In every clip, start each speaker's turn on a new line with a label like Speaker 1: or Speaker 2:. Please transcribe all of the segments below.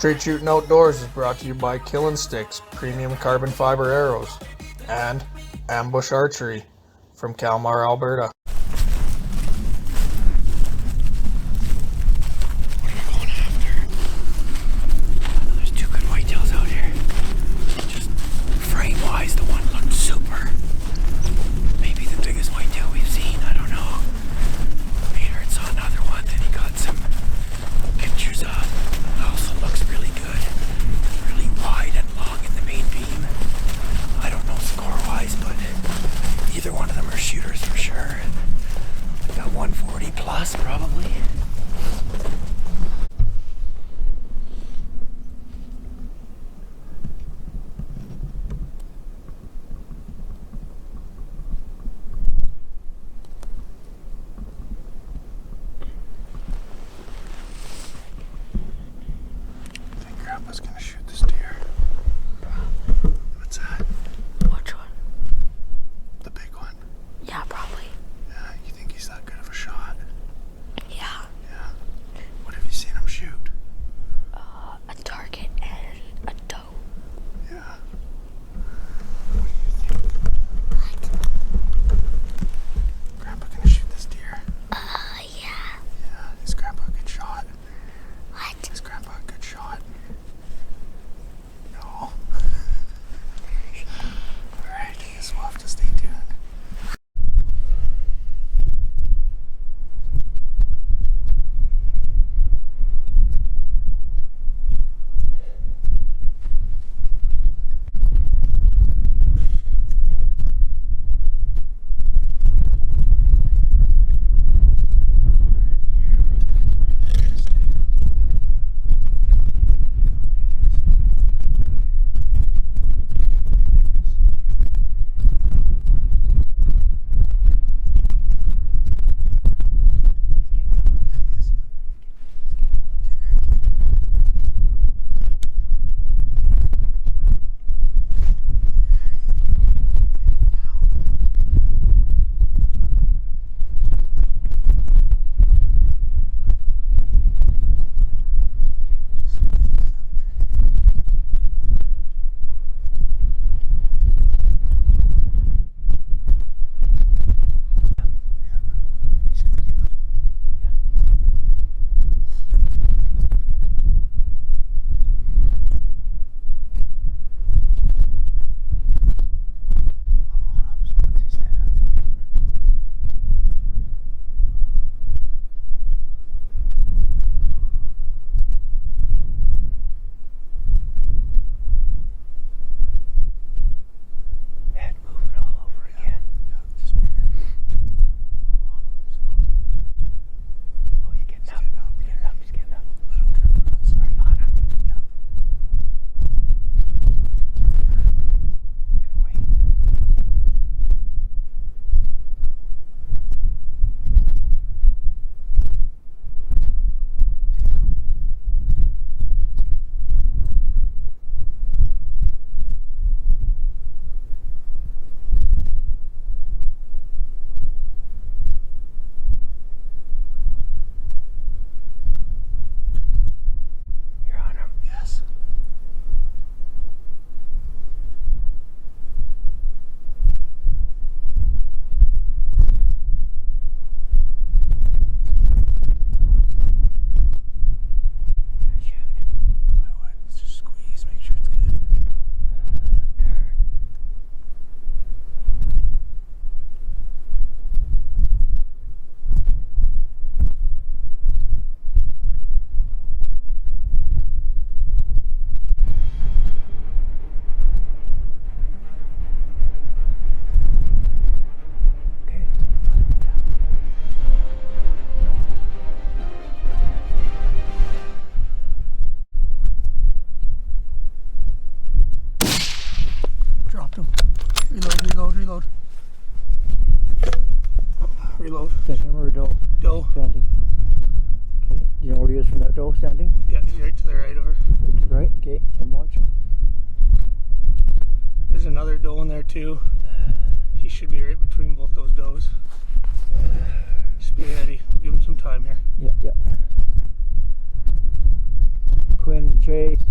Speaker 1: Straight Shooting Outdoors is brought to you by Killing Sticks, premium carbon fiber arrows, and Ambush Archery from Kalmar, Alberta.
Speaker 2: What am I going after? There's two good whitetails out here. Just frame-wise, the one looked super. Maybe the biggest whitetail we've seen, I don't know. Later it saw another one, then he got some pictures of. Also looks really good. Really wide and long in the main beam. I don't know score-wise, but either one of them are shooters for sure. Got 140 plus probably. I think Grandpa's gonna shoot this deer. What's that?
Speaker 3: Which one?
Speaker 2: The big one.
Speaker 3: Yeah, probably.
Speaker 2: Yeah, you think he's that good of a shot?
Speaker 3: Yeah.
Speaker 2: Yeah. What have you seen him shoot?
Speaker 3: A target and a doe.
Speaker 2: Yeah. What do you think? Grandpa gonna shoot this deer?
Speaker 3: Yeah.
Speaker 2: Yeah. Is Grandpa a good shot?
Speaker 3: What?
Speaker 2: Is Grandpa a good shot? No. Alright, I guess we'll have to stay tuned. Head moving all over again. Oh, he's getting up. He's getting up. He's getting up. Let him go. Sorry, on him. Yeah. I'm gonna wait. You're on him. Yes. Shoot. I would. Just squeeze, make sure it's good. Turn. Okay.
Speaker 1: Dropped him. Reload. Reload.
Speaker 4: Is that him or a doe?
Speaker 1: Doe.
Speaker 4: Standing. Okay. Do you know where he is from that doe standing?
Speaker 1: Yeah, he's right to the right of her.
Speaker 4: Right? Okay. I'm watching.
Speaker 1: There's another doe in there too. He should be right between both those does. Just be ready. We'll give him some time here.
Speaker 4: Yeah. Quinn, Chase.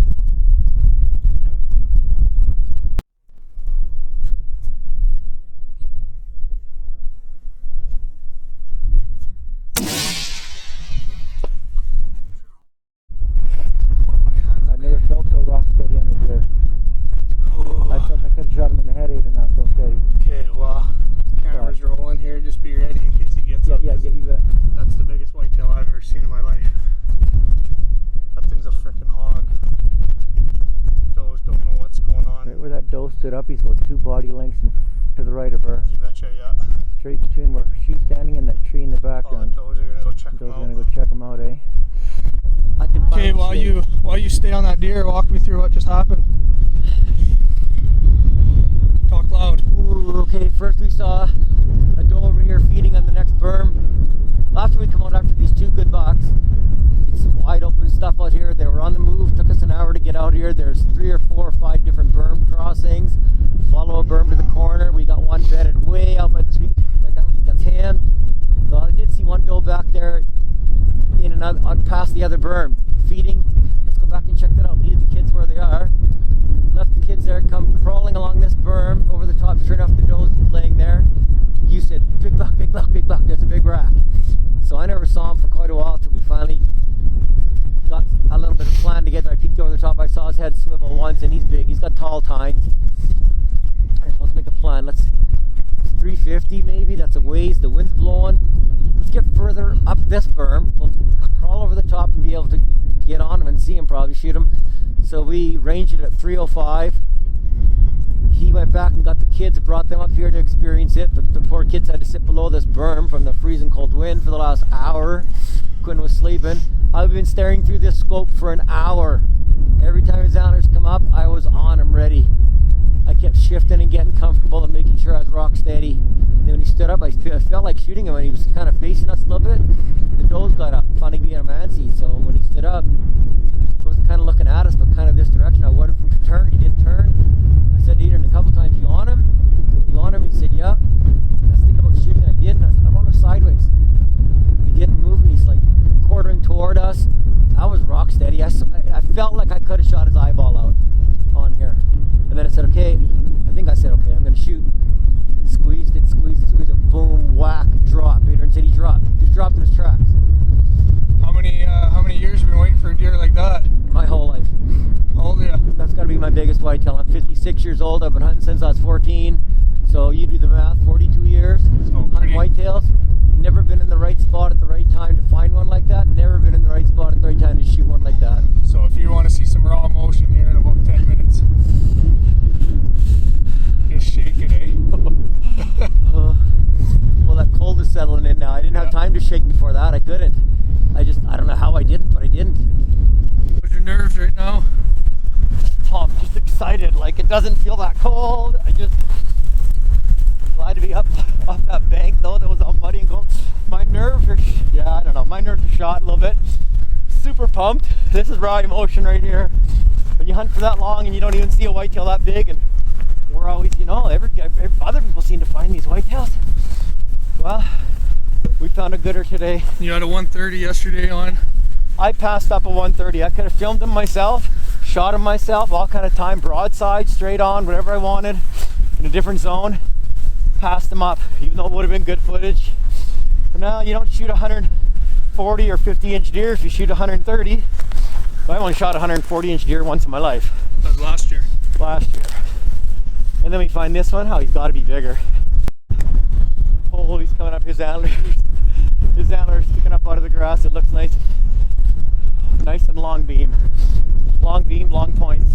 Speaker 4: up. He's about 2 body lengths to the right of her.
Speaker 1: You betcha, yeah.
Speaker 4: Straight between where she's standing and that tree in the
Speaker 1: All the
Speaker 4: background.
Speaker 1: does are gonna go check them
Speaker 4: Those are
Speaker 1: out.
Speaker 4: gonna go check them out, eh? I can
Speaker 1: Okay,
Speaker 4: finally
Speaker 1: while you stay on that deer, walk me through what just happened. Talk loud.
Speaker 4: Ooh, okay, first we saw a doe over here feeding on the next berm. After we come out after these 2 good bucks, it's some wide open stuff out here. They were on the move, took us an hour to get out here. There's 3 or 4 or 5 different berm crossings. Follow a berm to the corner. We got one bedded way out by the street, like I don't think that's him. So I did see one doe back there in and out past the other berm, feeding. Let's go back and check that out. Leave the kids where they are. Left the kids there, come crawling along this berm over the top. Sure enough, the doe's laying there. You said, big buck, big buck, big buck. There's a big rack. So I never saw him for quite a while till we finally got a little bit of plan together. I peeked over the top. I saw his head swivel once, and he's big. He's got tall tines. Let's make a plan. It's 350 maybe. That's a ways. The wind's blowing. Let's get further up this berm. We'll crawl over the top and be able to get on him and see him, probably shoot him. So we ranged it at 305. He went back and got the kids, brought them up here to experience it, but the poor kids had to sit below this berm from the freezing cold wind for the last hour. Quinn was sleeping. I've been staring through this scope for an hour. Every time his antlers come up, I was on him ready. I kept shifting and getting comfortable and making sure I was rock steady. And then when he stood up, I felt like shooting him, and he was kind of facing us a little bit. The doe's got up, funny being a mancy, so when he stood up, he wasn't kind of looking at us, but kind of this direction. I wanted him to turn. He didn't turn. I said to Eden a couple times, "You on him? You on him?" He said, "Yeah." And I was thinking about shooting, and I did. And I said, "I want him sideways." He didn't move, and he's like quartering toward us. I was rock steady. I felt like I could have shot his eyeball out on here. And then I said, "Okay." I think I said, "Okay, I'm going to shoot." Squeezed it, boom, whack, drop. Adrian said he dropped. Just dropped in his tracks.
Speaker 1: How many years have you been waiting for a deer like that?
Speaker 4: My whole life.
Speaker 1: How old are you?
Speaker 4: That's got to be my biggest whitetail. I'm 56 years old. I've been hunting since I was 14. So you do the math, 42 years. Hunting whitetails. Never been in the right spot at the right time to find one like that. Never been in the right spot at the right time to shoot one like that.
Speaker 1: So if you want to see some raw motion here in about 10 minutes, just shake it, eh?
Speaker 4: Well, that cold is settling in now. I didn't have time to shake before that. I couldn't. I don't know how I didn't, but I didn't.
Speaker 1: What's your nerves right now?
Speaker 4: Just pumped, just excited. Like it doesn't feel that cold. I just glad to be up that bank though. That was all muddy and cold. My nerves are, I don't know. My nerves are shot a little bit. Super pumped. This is raw emotion right here. When you hunt for that long and you don't even see a whitetail that big, and we're always, other people seem to find these whitetails. Well, we found a gooder today.
Speaker 1: You had a 130 yesterday on.
Speaker 4: I passed up a 130. I could have filmed him myself, shot him myself, all kind of time, broadside, straight on, whatever I wanted, in a different zone. Passed him up, even though it would have been good footage. But now you don't shoot 140 or 50 inch deer if you shoot 130. I only shot a 140 inch deer once in my life.
Speaker 1: That was last year.
Speaker 4: Last year. And then we find this one. Oh, he's got to be bigger. Oh, he's coming up. His antlers. His antlers sticking up out of the grass. It looks nice. Nice and long beam. Long beam, long points.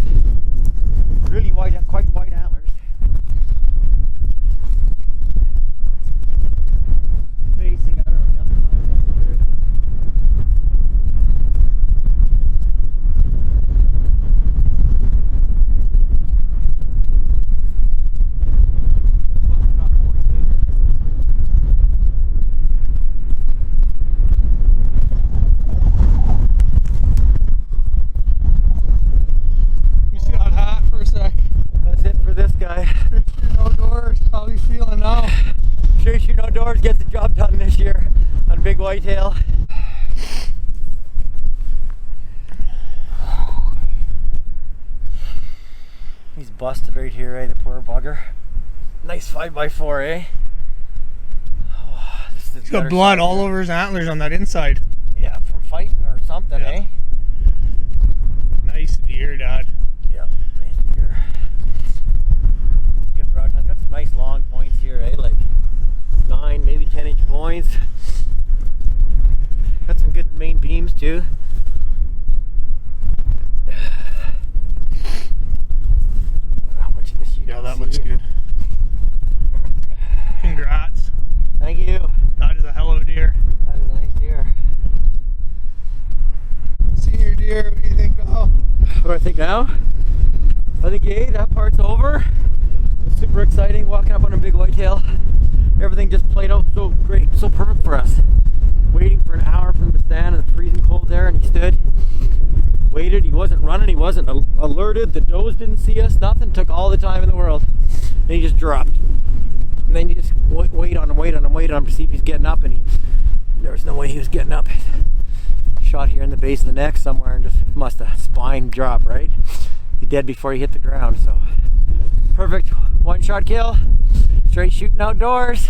Speaker 4: Really wide, quite wide antlers. Facing out on the other side. Gets the job done this year on big whitetail. He's busted right here, eh? The poor bugger. Nice 5x4, eh? Oh,
Speaker 1: He's got blood all over his antlers on that inside.
Speaker 4: Yeah, from fighting or something, eh?
Speaker 1: Nice deer, Dad.
Speaker 4: Yeah, nice deer. I've got some nice long points here, eh? Like 9, maybe 10 inch points. Got some good main beams too.
Speaker 1: Yeah, that
Speaker 4: So I think now, yay, that part's over. It's super exciting walking up on a big whitetail. Everything just played out so great, so perfect for us. Waiting for an hour for him to stand in the freezing cold there, and he stood, waited. He wasn't running, he wasn't alerted. The does didn't see us, nothing. Took all the time in the world. Then he just dropped. And then you just wait on him to see if he's getting up, and there was no way he was getting up. Shot here in the base of the neck somewhere and just must have spine drop, right? He dead before he hit the ground, so perfect one shot kill, straight shooting outdoors.